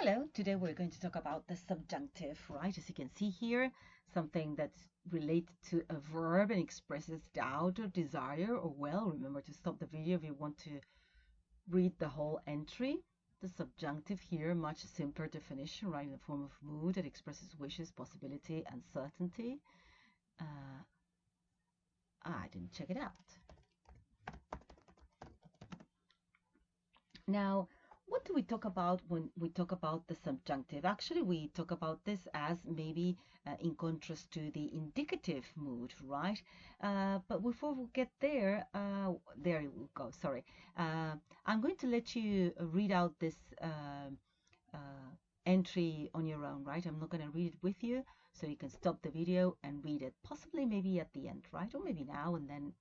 Hello, today we're going to talk about the subjunctive, right? As you can see here, something that's related to a verb and expresses doubt or desire or will. Remember to stop the video if you want to read the whole entry. The subjunctive here, much simpler definition, right? In the form of mood that expresses wishes, possibility, uncertainty. I didn't check it out. Now, what do we talk about when we talk about the subjunctive? Actually, we talk about this as maybe in contrast to the indicative mood, right? But before we get there, there we go, sorry. I'm going to let you read out this entry on your own, right? I'm not going to read it with you, so you can stop the video and read it, possibly maybe at the end, right? Or maybe now, and then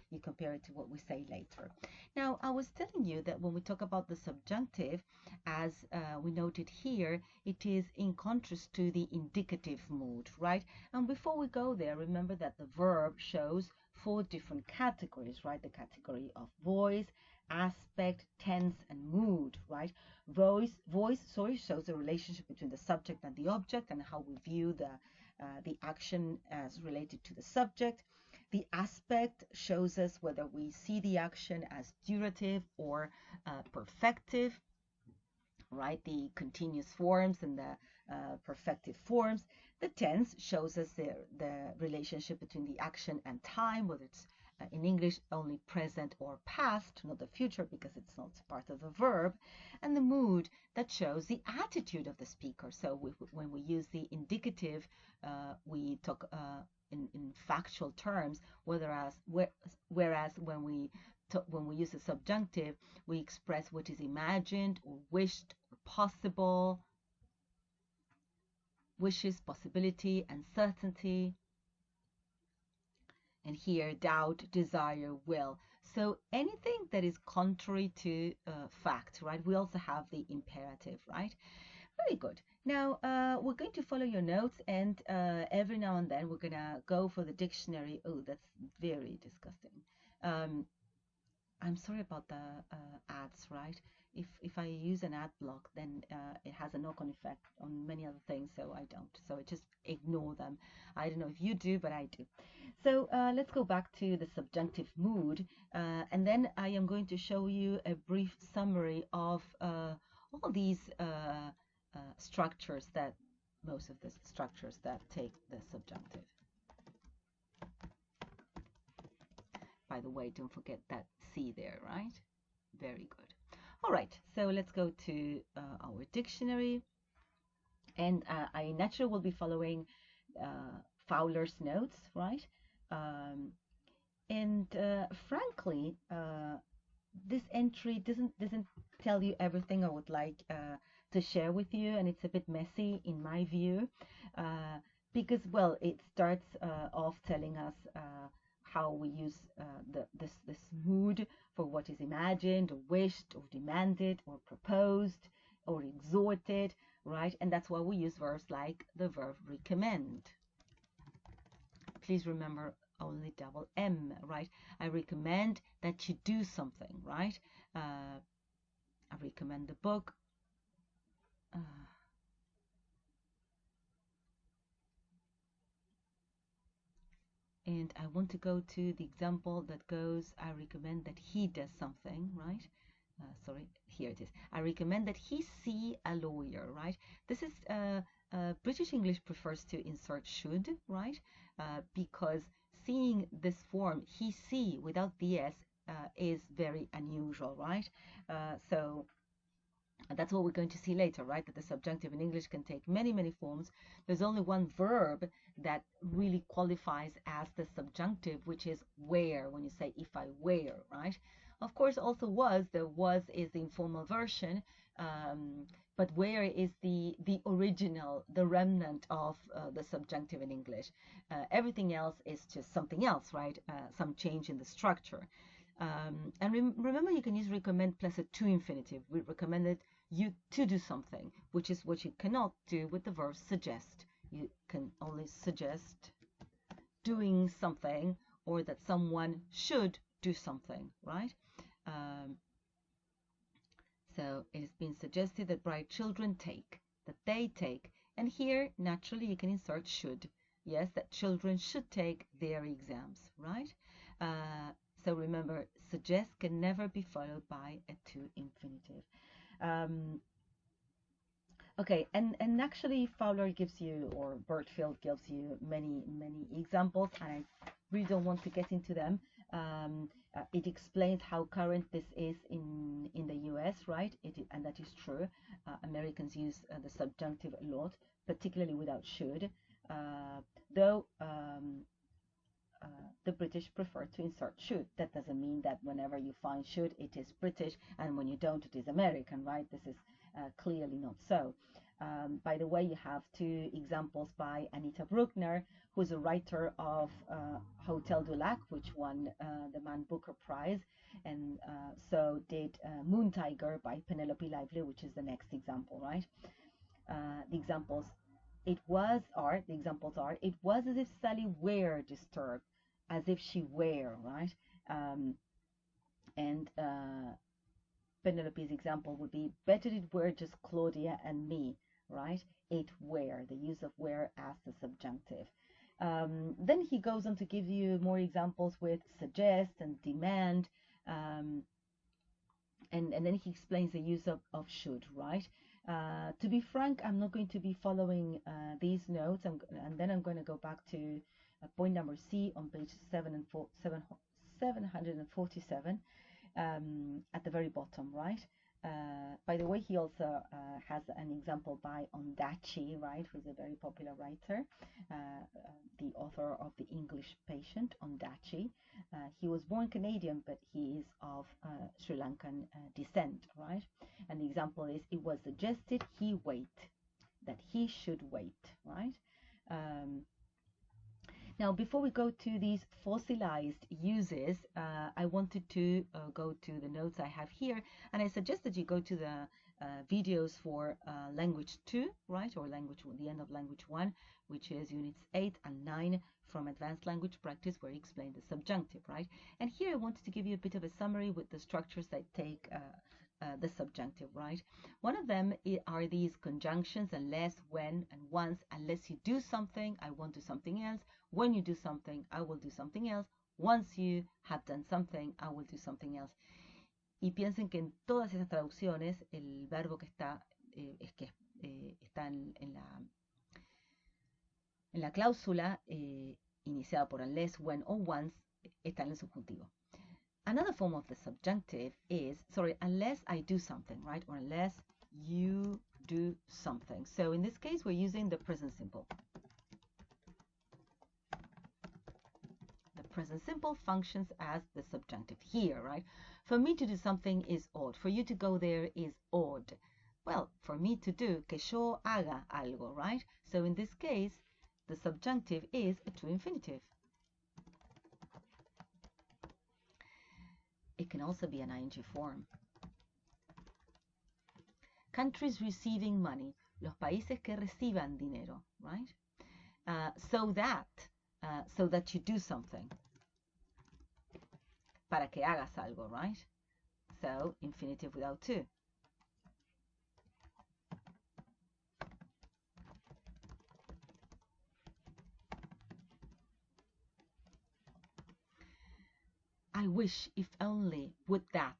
you compare it to what we say later. Now, I was telling you that when we talk about the subjunctive, as we noted here, it is in contrast to the indicative mood, right? And before we go there, remember that the verb shows 4 different categories, right? The category of voice, aspect, tense, and mood, right? Voice shows the relationship between the subject and the object and how we view the action as related to the subject. The aspect shows us whether we see the action as durative or perfective, right? The continuous forms and the perfective forms. The tense shows us the relationship between the action and time, whether it's in English only present or past, not the future because it's not part of the verb. And the mood that shows the attitude of the speaker. So when we use the indicative, we talk in factual terms, whereas when we use the subjunctive, we express what is imagined or wished or possible, wishes, possibility, uncertainty, and here doubt, desire, will. So anything that is contrary to fact, right? We also have the imperative, right? Very good. Now, we're going to follow your notes, and every now and then we're going to go for the dictionary. Oh, that's very disgusting. I'm sorry about the ads, right? If I use an ad block, then it has a knock-on effect on many other things, so I don't. So I just ignore them. I don't know if you do, but I do. So let's go back to the subjunctive mood, and then I am going to show you a brief summary of all these structures that, most of the structures that take the subjunctive. By the way, don't forget that C there, right? Very good. All right, so let's go to our dictionary. And I naturally will be following Fowler's notes, right? Frankly, this entry doesn't tell you everything I would like to share with you, and it's a bit messy in my view, because, well, it starts off telling us how we use this mood for what is imagined or wished or demanded or proposed or exhorted, right? And that's why we use verbs like the verb recommend. Please remember only double M, right? I recommend that you do something, right? I recommend the book. And I want to go to the example that goes, I recommend that he does something, right? Sorry, here it is. I recommend that he see a lawyer, right? This is British English prefers to insert should, right? Because seeing this form, he see, without the S, is very unusual, right? So that's what we're going to see later, right? That the subjunctive in English can take many, many forms. There's only one verb that really qualifies as the subjunctive, which is wear, when you say if I wear, right? Of course, also was, the was is the informal version, but where is the original, the remnant of the subjunctive in English. Everything else is just something else, right? Some change in the structure. And remember, you can use recommend plus a to infinitive. We recommended you to do something, which is what you cannot do with the verb suggest. You can only suggest doing something, or that someone should do something, right? So it has been suggested that bright children take, that they take. And here, naturally, you can insert should. Yes, that children should take their exams, right? So remember, suggest can never be followed by a to infinitive. Okay, and actually Fowler gives you, or Bertfield gives you many examples, and I really don't want to get into them. It explains how current this is in the US, right? And that is true. Americans use the subjunctive a lot, particularly without should, though the British prefer to insert should. That doesn't mean that whenever you find should, it is British, and when you don't, it is American, right? This is clearly not so. By the way, you have two examples by Anita Bruckner, who's a writer of Hotel du Lac, which won the Man Booker Prize, and so did Moon Tiger by Penelope Lively, which is the next example, right? The examples it was are the examples are it was as if Sally were disturbed, as if she were, right? And Penelope's example would be, better it were just Claudia and me, right? It were, the use of were as the subjunctive. Then he goes on to give you more examples with suggest and demand, and then he explains the use of should, right? To be frank, I'm not going to be following these notes, and then I'm going to go back to point number C on page 747 at the very bottom, right? By the way, he also has an example by Ondaatje, right, who's a very popular writer, the author of The English Patient, Ondaatje. He was born Canadian, but he is of Sri Lankan descent, right? And the example is, it was suggested he wait, that he should wait, right? Now, before we go to these fossilized uses, I wanted to go to the notes I have here, and I suggest that you go to the videos for language 2, right, or the end of language 1, which is units 8 and 9 from advanced language practice, where you explain the subjunctive, right? And here I wanted to give you a bit of a summary with the structures that take the subjunctive, right? One of them are these conjunctions: unless, when, and once. Unless you do something, I won't do something else. When you do something, I will do something else. Once you have done something, I will do something else. Y piensen que en todas esas traducciones el verbo que está está en la cláusula iniciada por unless, when, or once, está en el subjuntivo. Another form of the subjunctive is, unless I do something, right? Or unless you do something. So in this case, we're using the present simple. The present simple functions as the subjunctive here, right? For me to do something is odd. For you to go there is odd. Well, for me to do, que yo haga algo, right? So in this case, the subjunctive is a true infinitive. It can also be an ing form. Countries receiving money, los países que reciban dinero, right? So that you do something. Para que hagas algo, right? So, infinitive without to. I wish, if only, would that.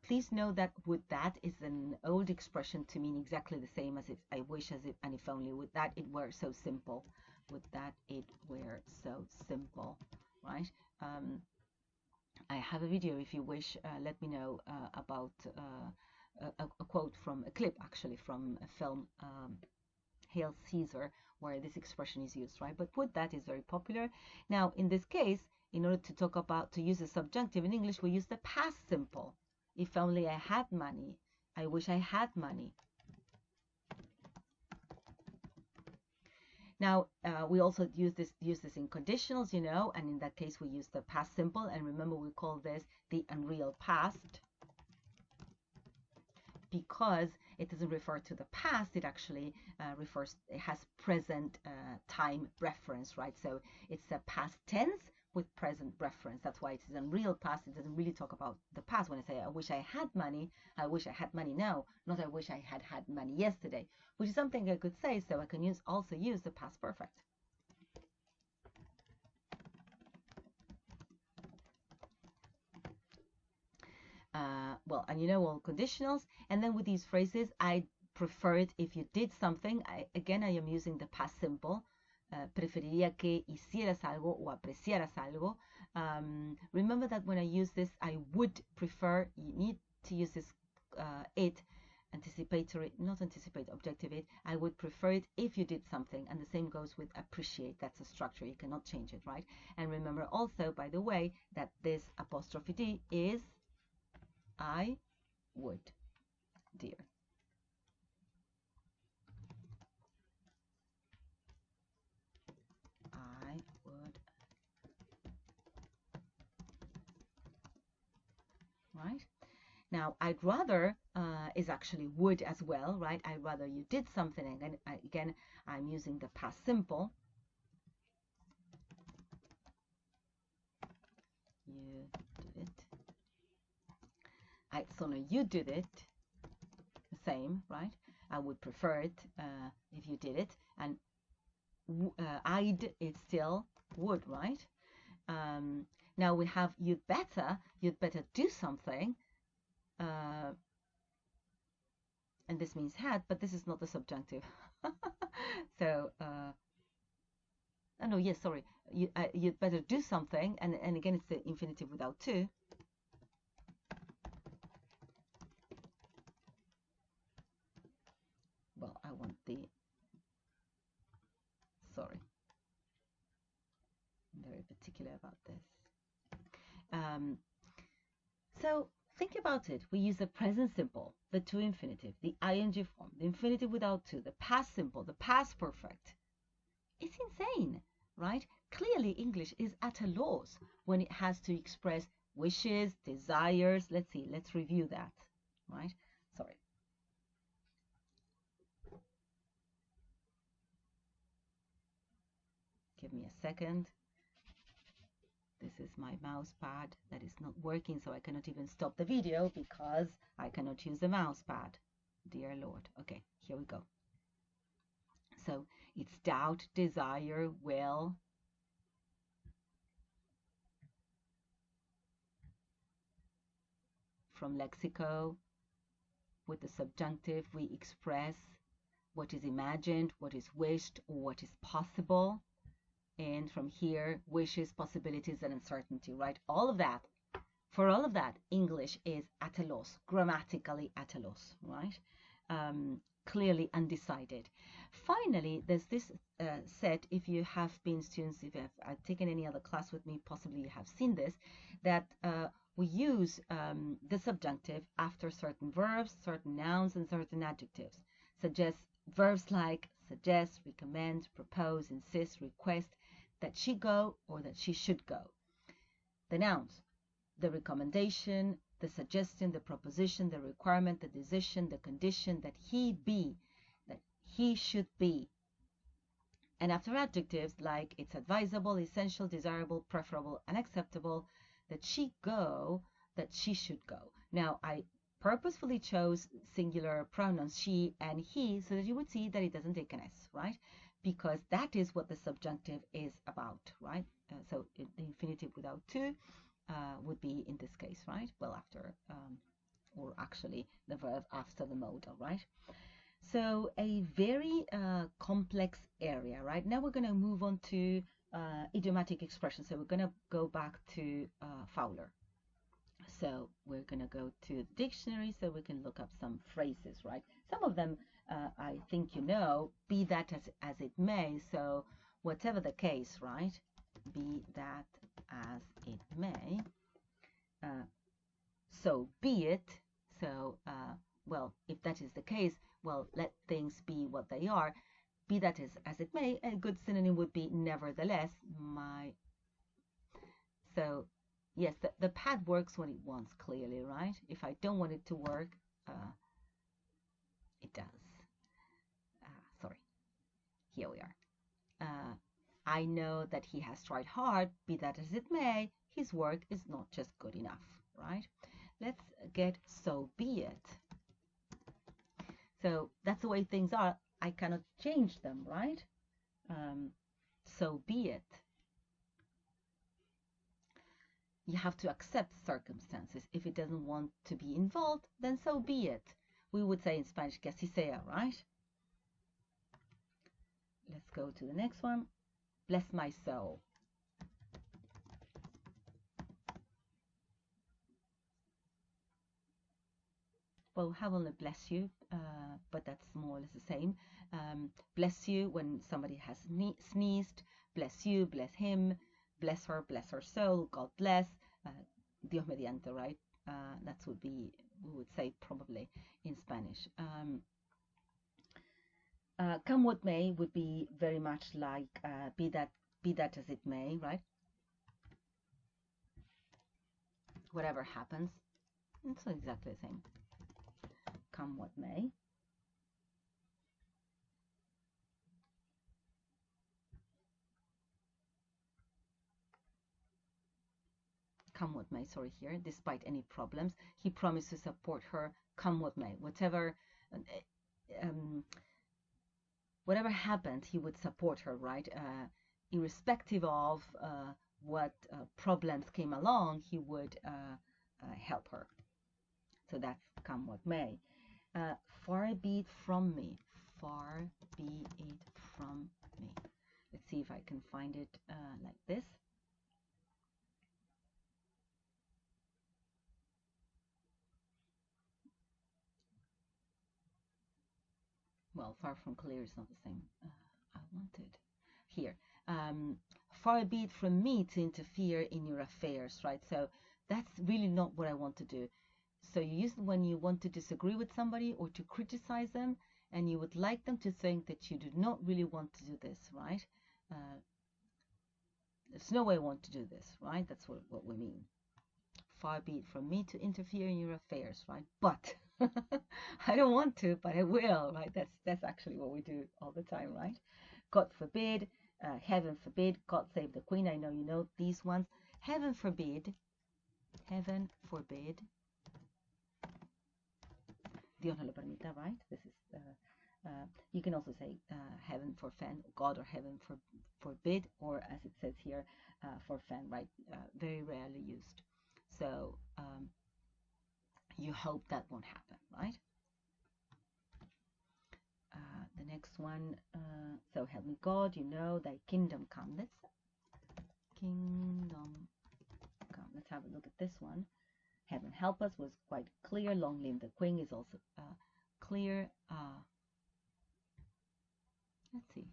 Please know that would that is an old expression to mean exactly the same as if I wish, as if, and if only. Would that it were so simple. Would that it were so simple, right? I have a video, if you wish. Let me know about a quote from a clip, actually, from a film, Hail Caesar, where this expression is used, right? But would that is very popular. Now, in this case, in order to talk about, to use the subjunctive in English, we use the past simple. If only I had money. I wish I had money. Now, we also use this in conditionals, you know, and in that case, we use the past simple. And remember, we call this the unreal past, because it doesn't refer to the past. It actually it has present time reference, right? So it's a past tense, with present reference. That's why it is in real past. It doesn't really talk about the past. When I say I wish I had money, I wish I had money now, not I wish I had had money yesterday, which is something I could say, so I can also use the past perfect. Well, and you know all conditionals. And then with these phrases, I prefer it if you did something. Again, I am using the past simple. Preferiría que hicieras algo o apreciaras algo. Remember that when I use this, I would prefer, you need to use this it, anticipatory, not anticipate, objective it. I would prefer it if you did something. And the same goes with appreciate. That's a structure. You cannot change it, right? And remember also, by the way, that this apostrophe D is I would, dear. I would. Right? Now, I'd rather is actually would as well, right? I'd rather you did something. And again, I'm using the past simple. You did it. I'd sooner you did it. The same, right? I would prefer it if you did it. And I'd, it's still would, right? Now we have you'd better do something. And this means had, but this is not the subjunctive. So, oh no, yes, sorry. You'd better do something. And again, it's the infinitive without to. Well, I want the, sorry. I'm very particular about this. So think about it. We use the present simple, the to infinitive, the ing form, the infinitive without to, the past simple, the past perfect. It's insane, right? Clearly, English is at a loss when it has to express wishes, desires. Let's see, let's review that, right? Sorry. Give me a second. This is my mouse pad that is not working, so I cannot even stop the video because I cannot use the mouse pad. Dear Lord. Okay, here we go. So it's doubt, desire, will. From lexico, with the subjunctive, we express what is imagined, what is wished, or what is possible. And from here, wishes, possibilities, and uncertainty, right? All of that. For all of that, English is at a loss, grammatically at a loss, right? Clearly undecided. Finally, there's this set, if you have been students, if you have taken any other class with me, possibly you have seen this, that we use the subjunctive after certain verbs, certain nouns, and certain adjectives. Suggest verbs like suggest, recommend, propose, insist, request, that she go or that she should go. The nouns, the recommendation, the suggestion, the proposition, the requirement, the decision, the condition, that he be, that he should be. And after adjectives like it's advisable, essential, desirable, preferable, and acceptable, that she go, that she should go. Now, I purposefully chose singular pronouns she and he so that you would see that it doesn't take an S, right? Because that is what the subjunctive is about, right? So the infinitive without to would be in this case, right? Well, after, or actually the verb after the modal, right? So a very complex area, right? Now we're going to move on to idiomatic expressions. So we're going to go back to Fowler. So we're going to go to the dictionary so we can look up some phrases, right? Some of them I think you know, be that as it may. So whatever the case, right? Be that as it may. So be it. So, well, if that is the case, well, let things be what they are. Be that as it may, a good synonym would be nevertheless. So, yes, the pad works when it wants, clearly, right? If I don't want it to work, it does. Sorry. Here we are. I know that he has tried hard, be that as it may, his work is not just good enough, right? Let's get so be it. So that's the way things are. I cannot change them, right? So be it. You have to accept circumstances. If it doesn't want to be involved, then so be it. We would say in Spanish, que así sea, right? Let's go to the next one. Bless my soul. Well, heavenly bless you, but that's more or less the same. Bless you when somebody has sneezed. Bless you, bless him, bless her soul. God bless. Dios mediante, right? That would be, we would say probably in Spanish. Come what may would be very much like be that as it may, right? Whatever happens, it's exactly the same. Come what may. Come what may, sorry, here, despite any problems, he promised to support her, come what may. Whatever happened, he would support her, right? Irrespective of what problems came along, he would help her. So that's come what may. Far be it from me. Far be it from me. Let's see if I can find it like this. Well, far from clear is not the same. I wanted here. Far be it from me to interfere in your affairs, right? So that's really not what I want to do. So you use it when you want to disagree with somebody or to criticize them, and you would like them to think that you do not really want to do this, right? There's no way I want to do this, right? That's what we mean. Far be it from me to interfere in your affairs, right? But I don't want to, but I will, right? That's actually what we do all the time, right? God forbid, heaven forbid, God save the Queen. I know you know these ones. Heaven forbid, Dios no lo permita, right? This is you can also say heaven forfend, God or heaven forbid, or as it says here, forfend, right? Very rarely used. So you hope that won't happen, right? The next one, so help me God, you know, thy kingdom come. Kingdom come. Let's have a look at this one. Heaven help us was quite clear. Long live the Queen is also clear. Let's see.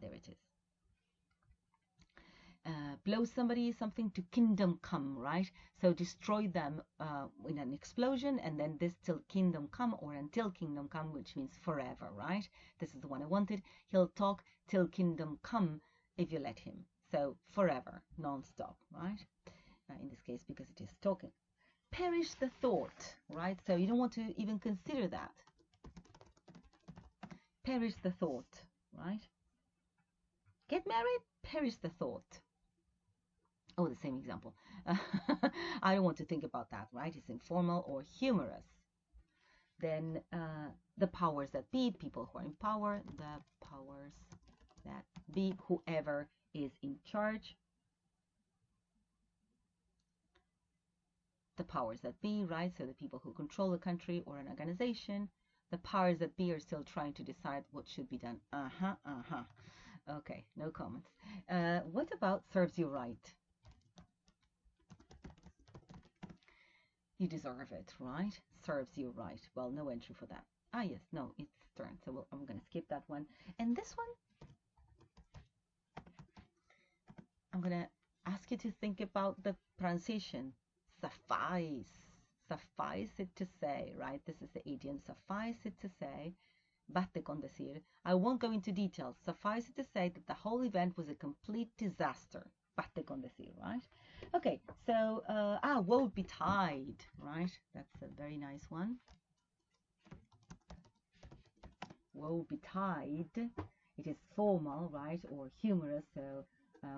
There it is. Blow somebody, something to kingdom come, right? So destroy them in an explosion, and then this till kingdom come, or until kingdom come, which means forever, right? This is the one I wanted. He'll talk till kingdom come if you let him. So forever, non-stop, right? In this case, because it is talking. Perish the thought, right? So you don't want to even consider that. Perish the thought, right? Get married, perish the thought. Oh, the same example. I don't want to think about that, right? It's informal or humorous. Then the powers that be, people who are in power, the powers that be, whoever is in charge. The powers that be, right? So the people who control the country or an organization. The powers that be are still trying to decide what should be done. Okay, no comments. What about serves you right? You deserve it, right? Serves you right. Well, no entry for that. Yes, no, it's turn. So I'm going to skip that one. And this one, I'm going to ask you to think about the pronunciation. Suffice. Suffice it to say, right? This is the idiom. Suffice it to say. Bate con decir. I won't go into details. Suffice it to say that the whole event was a complete disaster. Bate con decir, right? Okay, so woe betide, right? That's a very nice one. woe betide. It is formal, right, or humorous. So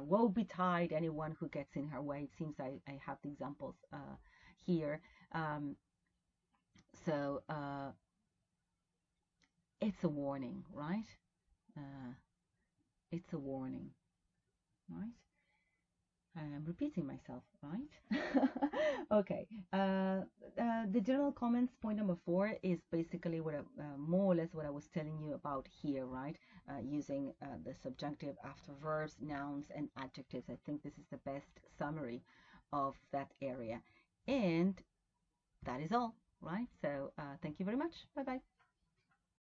woe betide anyone who gets in her way. It seems I have the examples here. So it's a warning, right? It's a warning, right? I'm repeating myself, right? Okay. The general comments, point number 4, is basically what more or less what I was telling you about here, right? Using the subjunctive after verbs, nouns, and adjectives. I think this is the best summary of that area. And that is all, right? So thank you very much. Bye-bye.